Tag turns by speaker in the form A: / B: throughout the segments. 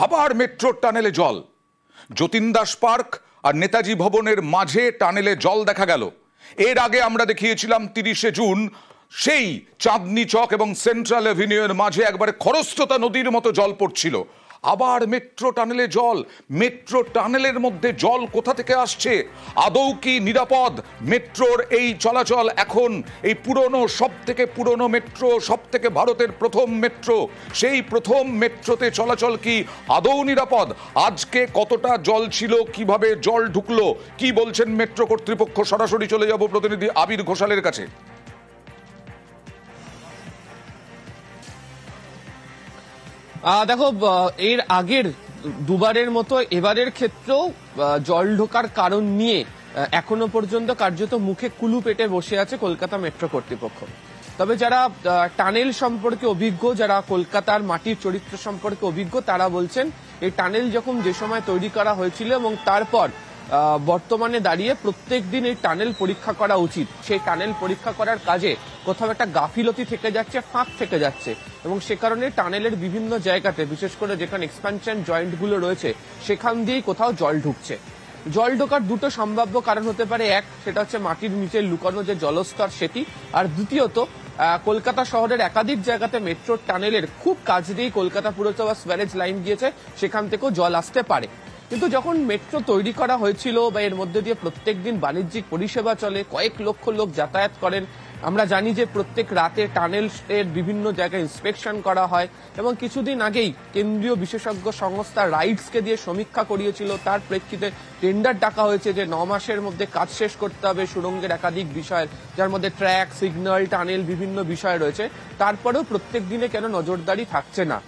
A: আবার মেট্রোর টানেলে জল। যতীন দাস পার্ক আর নেতাজি ভবনের মাঝে টানেলে জল দেখা গেল। এর আগে আমরা দেখিয়েছিলাম 30শে জুন সেই চাঁদনি চক এবং সেন্ট্রাল এভিনিউয়ের মাঝে একবারে খরস্রোতা নদীর মতো জল পড়ছিল। আবার মেট্রো টানেলে জল। মেট্রো টানেলের মধ্যে জল কোথা থেকে আসছে? আদৌ কি নিরাপদ মেট্রোর এই চলাচল? এখন এই পুরনো, সব থেকে পুরনো মেট্রো, সব থেকে ভারতের প্রথম মেট্রো, সেই প্রথম মেট্রোতে চলাচল কি আদৌ নিরাপদ? আজকে কতটা জল ছিল, কিভাবে জল ঢুকলো, কি বলছেন মেট্রো কর্তৃপক্ষ? সরাসরি চলে যাব প্রতিনিধি আবির ঘোষালের কাছে।
B: দেখো, এর আগের দুবারের মতো এবারের ক্ষেত্রেও জল ঢোকার কারণ নিয়ে এখনো পর্যন্ত কার্যত মুখে কুলু পেটে বসে আছে কলকাতা মেট্রো কর্তৃপক্ষ। তবে যারা টানেল সম্পর্কে অভিজ্ঞ, যারা কলকাতার মাটির চরিত্র সম্পর্কে অভিজ্ঞ, তারা বলছেন এই টানেল যখন যে সময় তৈরি করা হয়েছিল এবং তারপর বর্তমানে দাঁড়িয়ে প্রত্যেক দিন এই টানেল পরীক্ষা করা উচিত। সেই টানেল পরীক্ষা করার কাজে কোথাও একটা গাফিলতি থেকে যাচ্ছে, ফাঁক থেকে যাচ্ছে, এবং সে কারণে টানেলের বিভিন্ন জায়গাতে, বিশেষ করে যেখানে এক্সপ্যানশন জয়েন্টগুলো রয়েছে, সেখান দিয়েই কোথাও জল ঢুকছে। জল ঢোকার দুটো সম্ভাব্য কারণ হতে পারে। এক, সেটা হচ্ছে মাটির নিচে লুকানো যে জলস্তর সেটি, আর দ্বিতীয়ত কলকাতা শহরের একাধিক জায়গাতে মেট্রোর টানেলের খুব কাছ দিয়েই কলকাতা পুরসভা সুয়ারেজ লাইন গিয়েছে, সেখান থেকেও জল আসতে পারে। কিন্তু যখন মেট্রো তৈরি করা হয়েছিল বা এর মধ্যে দিয়ে প্রত্যেক দিন বাণিজ্যিক পরিষেবা চলে, কয়েক লক্ষ লোক যাতায়াত করেন, আমরা জানি যে প্রত্যেক রাতে টানেল এর বিভিন্ন জায়গায় ইন্সপেকশন করা হয়, এবং কিছুদিন আগেই কেন্দ্রীয় বিশেষজ্ঞ সংস্থা রাইটসকে দিয়ে সমীক্ষা করিয়েছিল। তার প্রেক্ষিতে টেন্ডার ডাকা হয়েছে যে 9 মাসের মধ্যে কাজ শেষ করতে হবে সুড়ঙ্গের একাধিক বিষয়, যার মধ্যে ট্র্যাক, সিগন্যাল, টানেল বিভিন্ন বিষয় রয়েছে। তারপরেও প্রত্যেক দিনে কেন নজরদারি থাকছে না?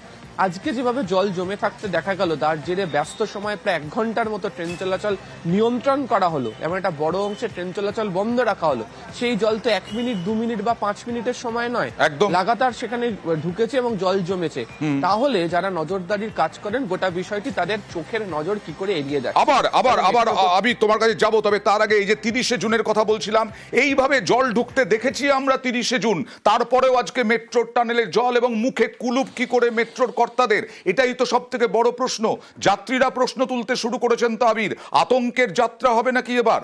B: আজকে যেভাবে জল জমে থাকতে দেখা গেল, তার জেরে ব্যস্ত সময় প্রায় 1 ঘন্টার মতো ট্রেন চলাচল নিয়ন্ত্রণ করা হলো, এমন একটা বড় অংশে ট্রেন চলাচল বন্ধ রাখা হলো। সেই জল তো 1 মিনিট, 2 মিনিট বা 5 মিনিটের সময় নয়, লাগাতার সেখানে ঢুকেছে এবং জল জমেছে। তাহলে যারা নজরদারির কাজ করেন, গোটা বিষয়টি তাদের চোখের নজর কি করে এড়িয়ে যায়?
A: আবার আমি তোমার কাছে যাব, তবে তার আগে এই যে 30শে জুনের কথা বলছিলাম, এইভাবে জল ঢুকতে দেখেছি আমরা 30শে জুন, তারপরেও আজকে মেট্রোর টানেলে জল এবং মুখে কুলুপ কি করে মেট্রোর কর্তাদের? এটাই তো সব থেকে বড় প্রশ্ন। যাত্রীরা প্রশ্ন তুলতে শুরু করেছেন তো আবির, আতঙ্কের যাত্রা হবে নাকি এবার?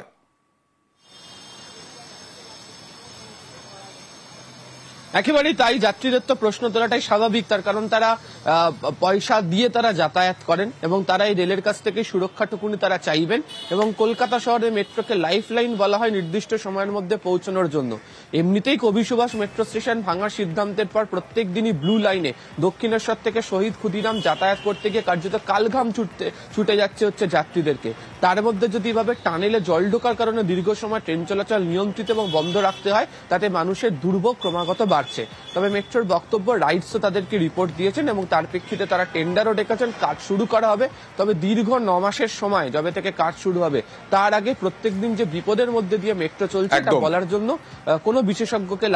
B: একেবারেই তাই। যাত্রীদের তো প্রশ্ন তোলাটাই স্বাভাবিক, তার কারণ তারা পয়সা দিয়ে তারা যাতায়াত করেন এবং তারা এই রেলের কাছ থেকে সুরক্ষাটুকুনি তারা চাইবেন। এবং কলকাতা শহরে মেট্রোকে লাইফ লাইন বলা হয় নির্দিষ্ট সময়ের মধ্যে পৌঁছানোর জন্য। এমনিতেই কবি সুভাষ মেট্রো স্টেশন ভাঙার সিদ্ধান্তের পর প্রত্যেক দিনই ব্লু লাইনে দক্ষিণেশ্বর থেকে শহীদ ক্ষুদিরাম যাতায়াত করতে গিয়ে কার্যত কালঘাম ছুটে যাচ্ছে হচ্ছে যাত্রীদেরকে। তার মধ্যে যদি এভাবে টানেলে জল ঢোকার কারণে দীর্ঘ সময় ট্রেন চলাচল নিয়ন্ত্রিত এবং বন্ধ রাখতে হয়, তাতে মানুষের দুর্ভোগ ক্রমাগত বাড়ছে। তবে মেট্রোর বক্তব্য, রাইটসও তাদেরকে রিপোর্ট দিয়েছেন এবং তার প্রেক্ষিতে তারা টেন্ডারও ডেকেছেন, কাজ শুরু করা হবে। তবে দীর্ঘ 9 মাসের সময় যবে থেকে কাজ শুরু হবে, তার আগে প্রত্যেকদিন যে বিপদের মধ্যে দিয়ে মেট্রো চলছে, এটা বলার জন্য কোনো বিশেষজ্ঞকে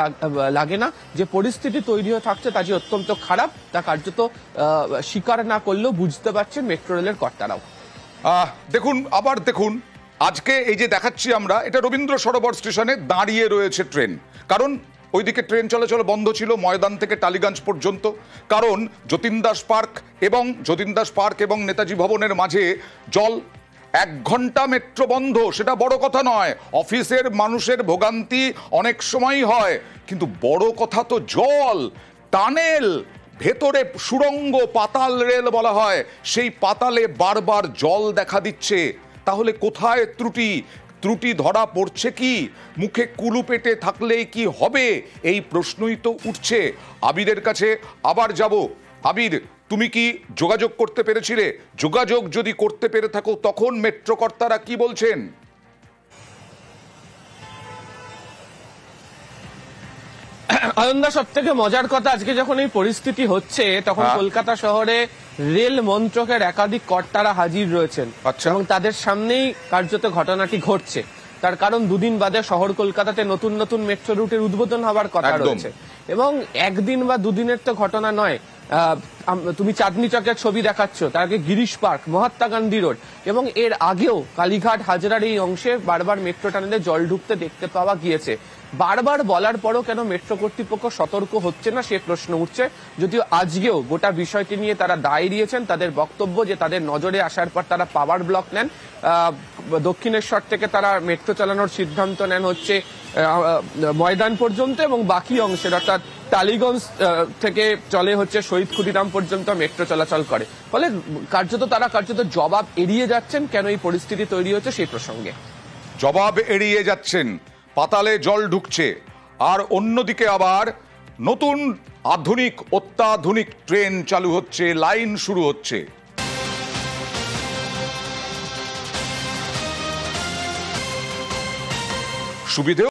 B: লাগে না। যে পরিস্থিতি তৈরি হয়ে থাকছে তা যে অত্যন্ত খারাপ, তা কার্যত স্বীকার না করলেও বুঝতে পারছেন মেট্রো রেলের কর্তারাও।
A: দেখুন আজকে এই যে দেখাচ্ছি আমরা, এটা রবীন্দ্র সরোবর স্টেশনে দাঁড়িয়ে রয়েছে ট্রেন, কারণ ওইদিকে ট্রেন চলাচল বন্ধ ছিল ময়দান থেকে টালিগঞ্জ পর্যন্ত। কারণ যতীন দাস পার্ক এবং নেতাজি ভবনের মাঝে জল। 1 ঘন্টা মেট্রো বন্ধ, সেটা বড় কথা নয়। অফিসের মানুষের ভোগান্তি অনেক সময়ই হয়, কিন্তু বড় কথা তো জল, টানেল, ভেতরে সুড়ঙ্গ, পাতাল রেল বলা হয়, সেই পাতালে বারবার জল দেখা দিচ্ছে। তাহলে কোথায় ত্রুটি ধরা পড়ছে কি? মুখে কুলু পেটে থাকলেই কি হবে? এই প্রশ্নই তো উঠছে। আবিরের কাছে আবার যাব। আবির, তুমি কি যোগাযোগ করতে পেরেছিলে? যোগাযোগ যদি করতে পেরে থাকো, তখন মেট্রো কর্তারা কি বলছেন?
B: আনন্দা, সব থেকে মজার কথা, আজকে যখন এই পরিস্থিতি হচ্ছে তখন কলকাতা শহরে রেল মন্ত্রকের একাধিক কর্তারা হাজির রয়েছেন এবং তাদের সামনেই কার্যত ঘটনাটি ঘটছে। তার কারণ 2 দিন বাদে শহর কলকাতাতে নতুন নতুন মেট্রো রুটের উদ্বোধন হওয়ার কথা রয়েছে, এবং 1 দিন বা 2 দিনের তো ঘটনা নয়। তুমি চাঁদনি চকের ছবি দেখাচ্ছ, তার আগে গিরিশ পার্ক, মহাত্মা গান্ধী রোড এবং এর আগেও কালীঘাট হাজরার এই অংশে বারবার মেট্রো টানেলে জল ঢুকতে দেখতে পাওয়া গিয়েছে। বারবার বলার পরও কেন মেট্রো কর্তৃপক্ষ সতর্ক হচ্ছে না সে প্রশ্ন উঠছে। যদিও আজকেও গোটা বিষয়টি নিয়ে তারা দায় দিয়েছেন, তাদের বক্তব্য যে তাদের নজরে আসার পর তারা পাওয়ার ব্লক নেন, দক্ষিণেশ্বর থেকে তারা মেট্রো চালানোর সিদ্ধান্ত নেন হচ্ছে ময়দান পর্যন্ত এবং বাকি অংশের অর্থাৎ টালিগঞ্জ থেকে চলে হচ্ছে শহীদ ক্ষুদিরাম পর্যন্ত মেট্রো চলাচল করে। ফলে তারা কার্যত জবাব এড়িয়ে যাচ্ছেন কেন এই পরিস্থিতি তৈরি হচ্ছে সেই প্রসঙ্গে।
A: জবাব এড়িয়ে যাচ্ছেন, পাতালে জল ঢুকছে, আর অন্যদিকে আবার নতুন আধুনিক অত্যাধুনিক ট্রেন চালু হচ্ছে, লাইন শুরু হচ্ছে। সুবিধেও